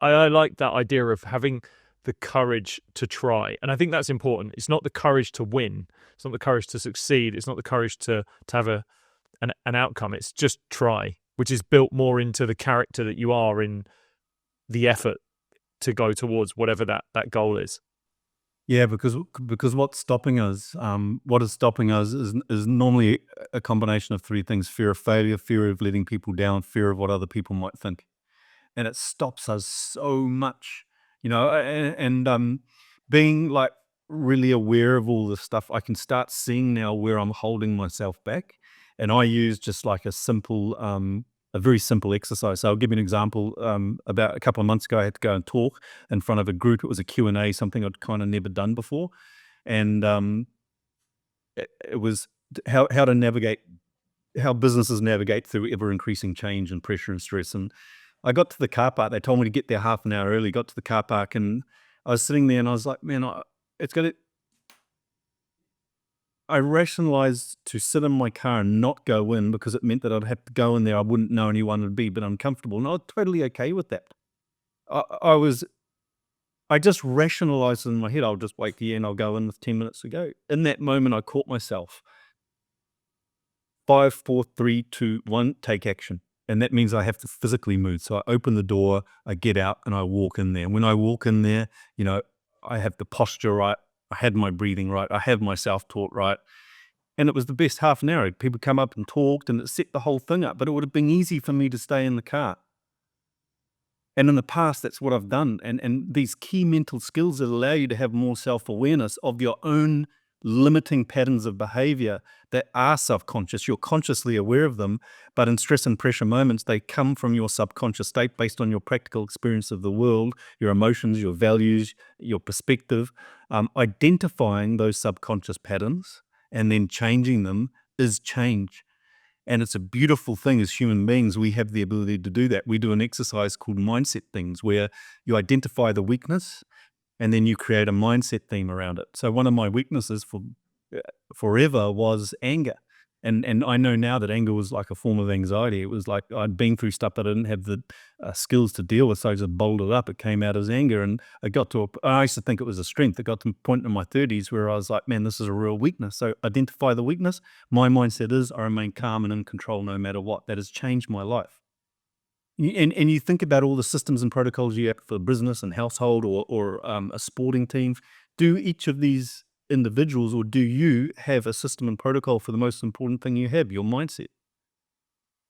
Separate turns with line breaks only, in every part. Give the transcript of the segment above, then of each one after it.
I like that idea of having the courage to try. And I think that's important. It's not the courage to win. It's not the courage to succeed. It's not the courage to have an outcome. It's just try, which is built more into the character that you are in the effort to go towards whatever that goal is.
Yeah, because what is stopping us is normally a combination of three things: fear of failure, fear of letting people down, fear of what other people might think, and it stops us so much, and being like really aware of all this stuff, I can start seeing now where I'm holding myself back, and I use just like a very simple exercise. So I'll give you an example. About a couple of months ago, I had to go and talk in front of a group. It was a Q&A, something I'd kind of never done before, and it was how to navigate, how businesses navigate through ever increasing change and pressure and stress. And I got to the car park. They told me to get there half an hour early. Got to the car park, and I was sitting there, and I was like, man, it's gonna. I rationalized to sit in my car and not go in because it meant that I'd have to go in there. I wouldn't know anyone, would be a bit uncomfortable, and I was totally okay with that. I just rationalized in my head, I'll just wait here and I'll go in with 10 minutes to go. In that moment, I caught myself. 5, 4, 3, 2, 1, take action. And that means I have to physically move. So I open the door, I get out, and I walk in there. And when I walk in there, I have the posture right. I had my breathing right. I have my self-taught right. And it was the best half an hour. People come up and talked, and it set the whole thing up. But it would have been easy for me to stay in the car. And in the past, that's what I've done. And these key mental skills that allow you to have more self-awareness of your own limiting patterns of behavior that are subconscious. You're consciously aware of them, but in stress and pressure moments, they come from your subconscious state based on your practical experience of the world, your emotions, your values, your perspective. Identifying those subconscious patterns and then changing them is change. And it's a beautiful thing. As human beings, we have the ability to do that. We do an exercise called mindset things, where you identify the weakness and then you create a mindset theme around it. So one of my weaknesses for forever was anger. And I know now that anger was like a form of anxiety. It was like I'd been through stuff that I didn't have the skills to deal with, so I just bottled it up. It came out as anger, and I used to think it was a strength. It got to a point in my 30s where I was like, man, this is a real weakness. So identify the weakness. My mindset is I remain calm and in control no matter what. That has changed my life. And you think about all the systems and protocols you have for business and household or a sporting team. Do each of these individuals, or do you have a system and protocol for the most important thing you have, your mindset?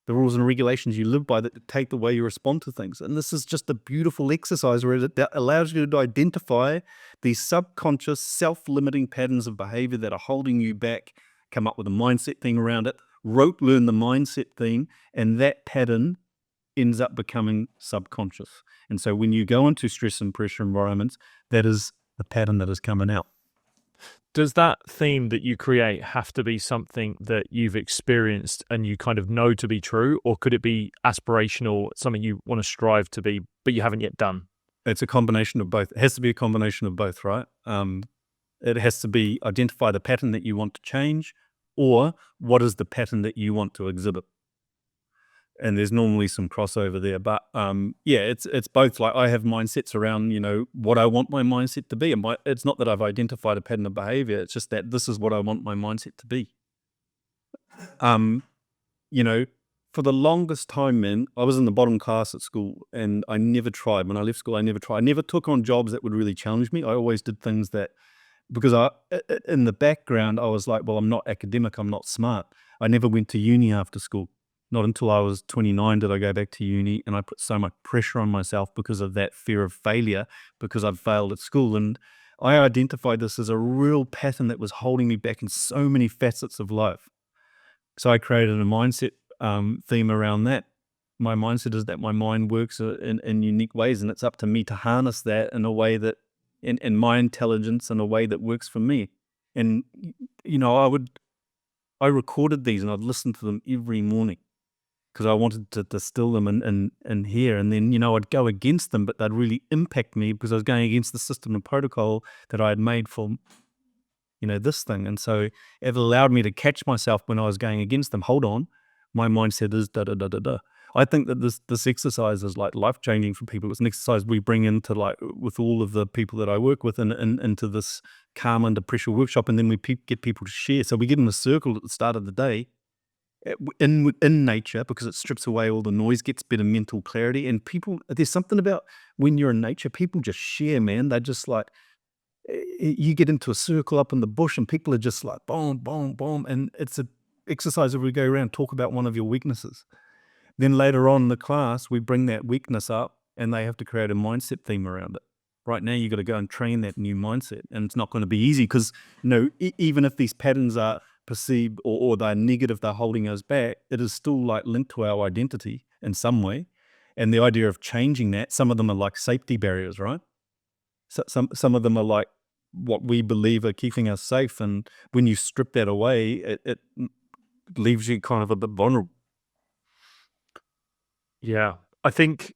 The rules and regulations you live by that dictate the way you respond to things. And this is just a beautiful exercise where it allows you to identify these subconscious, self-limiting patterns of behavior that are holding you back, come up with a mindset thing around it, rote learn the mindset thing, and that pattern ends up becoming subconscious. And so when you go into stress and pressure environments, that is the pattern that is coming out.
Does that theme that you create have to be something that you've experienced and you kind of know to be true, or could it be aspirational, something you want to strive to be, but you haven't yet done?
It's a combination of both. It has to be a combination of both, right? It has to be identify the pattern that you want to change, or what is the pattern that you want to exhibit. And there's normally some crossover there, but yeah, it's both. Like I have mindsets around, what I want my mindset to be, and it's not that I've identified a pattern of behavior. It's just that this is what I want my mindset to be. For the longest time, man, I was in the bottom class at school, and I never tried. When I left school, I never tried. I never took on jobs that would really challenge me. I always did things that, because in the background, I was like, well, I'm not academic, I'm not smart. I never went to uni after school. Not until I was 29 did I go back to uni, and I put so much pressure on myself because of that fear of failure, because I'd failed at school. And I identified this as a real pattern that was holding me back in so many facets of life. So I created a mindset theme around that. My mindset is that my mind works in unique ways, and it's up to me to harness that in a way that, in my intelligence, in a way that works for me. And, I recorded these and I'd listen to them every morning, because I wanted to distill them in here. And then, I'd go against them, but they'd really impact me because I was going against the system and protocol that I had made for, this thing. And so it allowed me to catch myself when I was going against them. Hold on, my mindset is da-da-da-da-da. I think that this exercise is like life-changing for people. It's an exercise we bring into, like, with all of the people that I work with, and into this calm under pressure workshop, and then we get people to share. So we get in a circle at the start of the day, in nature, because it strips away all the noise, gets better mental clarity, and people, there's something about when you're in nature, people just share, man. They're just like, you get into a circle up in the bush and people are just like boom, boom, boom, and it's a exercise where we go around, talk about one of your weaknesses. Then later on in the class, we bring that weakness up and they have to create a mindset theme around it. Right now, you got to go and train that new mindset, and it's not going to be easy because, even if these patterns are perceived, or they're negative, they're holding us back, it is still like linked to our identity in some way. And the idea of changing that, some of them are like safety barriers, right? So some of them are like what we believe are keeping us safe, and when you strip that away, it leaves you kind of a bit vulnerable.
Yeah. I think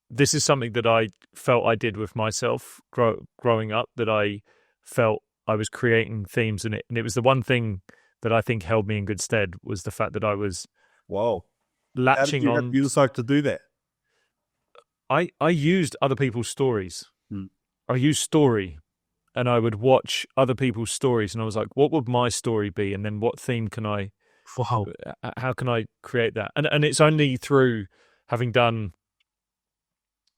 this is something that I felt I did with myself growing up, that I felt I was creating themes in it. And it was the one thing that I think held me in good stead, was the fact that I was
Wow. How did
latching
you have
on.
you decide to do that?
I used other people's stories.
Hmm.
I used story, and I would watch other people's stories, and I was like, what would my story be? And then what theme can I,
Wow.
how can I create that? And it's only through having done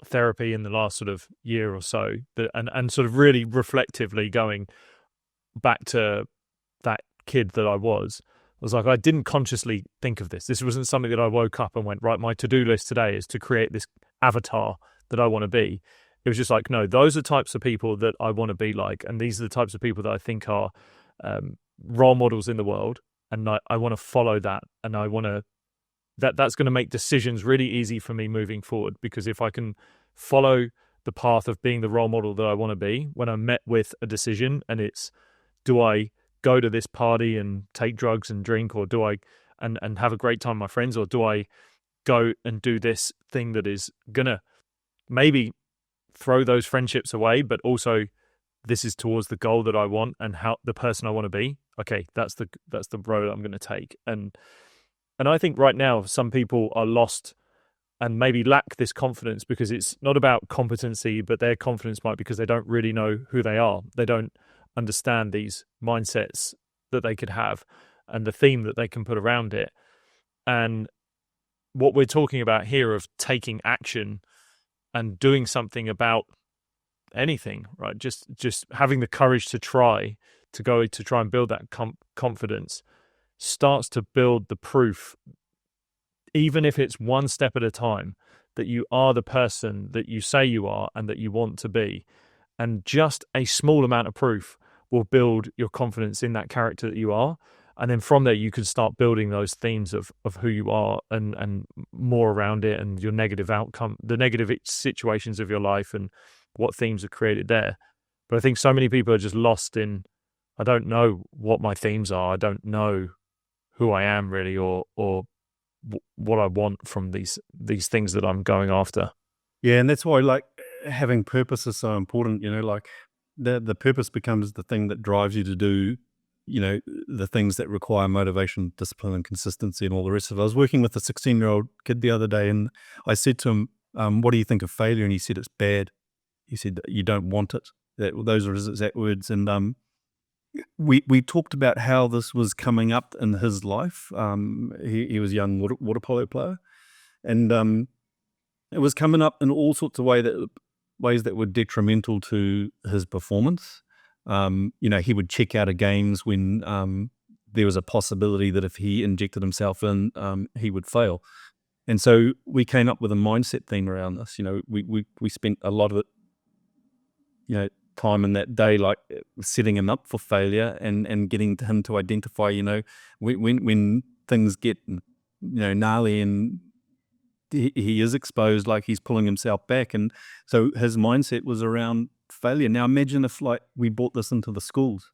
therapy in the last sort of year or so that, and sort of really reflectively going back to that kid that I was like, I didn't consciously think of this. This wasn't something that I woke up and went, right, my to-do list today is to create this avatar that I want to be. It was just like, no, those are types of people that I want to be like, and these are the types of people that I think are role models in the world, and I want to follow that, and I want to, that's going to make decisions really easy for me moving forward, because if I can follow the path of being the role model that I want to be, when I'm met with a decision and it's, do I go to this party and take drugs and drink, or do I and have a great time with my friends, or do I go and do this thing that is gonna maybe throw those friendships away, but also this is towards the goal that I want and how the person I want to be. Okay, that's the road I'm going to take. And I think right now some people are lost and maybe lack this confidence, because it's not about competency, but their confidence might be because they don't really know who they are. They don't understand these mindsets that they could have and the theme that they can put around it. And what we're talking about here of taking action and doing something about anything, right? Just having the courage to try and build that confidence starts to build the proof, even if it's one step at a time, that you are the person that you say you are and that you want to be. And just a small amount of proof will build your confidence in that character that you are. And then from there, you can start building those themes of who you are, and more around it, and your negative outcome, the negative situations of your life, and what themes are created there. But I think so many people are just lost in, I don't know what my themes are. I don't know who I am really, or what I want from these things that I'm going after.
Yeah, and that's why, like, having purpose is so important. Like, the purpose becomes the thing that drives you to do, the things that require motivation, discipline, and consistency, and all the rest of it. I was working with a 16-year-old kid the other day, and I said to him, "What do you think of failure?" And he said, "It's bad." He said, "You don't want it." Those are his exact words. And we talked about how this was coming up in his life. He was a young water polo player, and it was coming up in all sorts of ways that were detrimental to his performance. He would check out of games when there was a possibility that if he injected himself in, he would fail. And so we came up with a mindset theme around this. We spent a lot of it, time in that day, like, setting him up for failure, and getting him to identify, when things get, gnarly, and he is exposed, like he's pulling himself back. And so his mindset was around failure. Now imagine if, like, we brought this into the schools,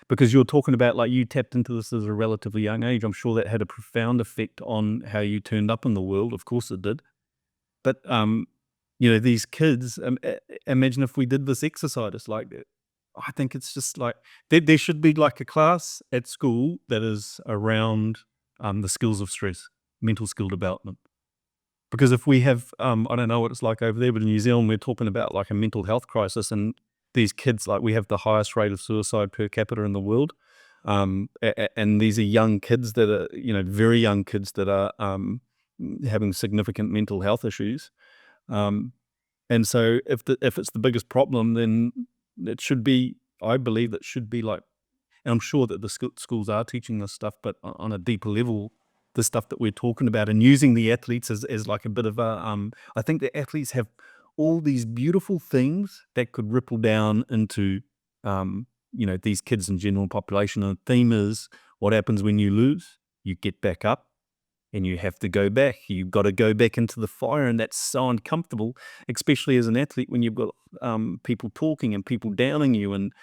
because you're talking about, like, you tapped into this at a relatively young age. I'm sure that had a profound effect on how you turned up in the world. Of course it did. But these kids, imagine if we did this exercise. Like, I think it's just like there should be like a class at school that is around the skills of stress. mental skill development. Because if we have, I don't know what it's like over there, but in New Zealand, we're talking about like a mental health crisis, and these kids, like we have the highest rate of suicide per capita in the world. And these are young kids that are, very young kids that are having significant mental health issues. And so if it's the biggest problem, then it should be, I believe it should be like, and I'm sure that the schools are teaching this stuff, but on a deeper level, the stuff that we're talking about, and using the athletes as like a bit of a, I think the athletes have all these beautiful things that could ripple down into, these kids in general population. And the theme is, what happens when you lose? You get back up and you have to go back. You've got to go back into the fire, and that's so uncomfortable, especially as an athlete when you've got people talking and people downing you, and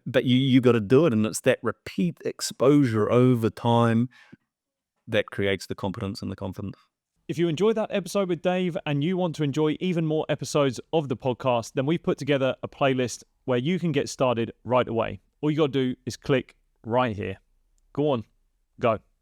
but you got to do it, and it's that repeat exposure over time that creates the competence and the confidence.
If you enjoyed that episode with Dave and you want to enjoy even more episodes of the podcast, then we've put together a playlist where you can get started right away. All you got to do is click right here. Go on, go.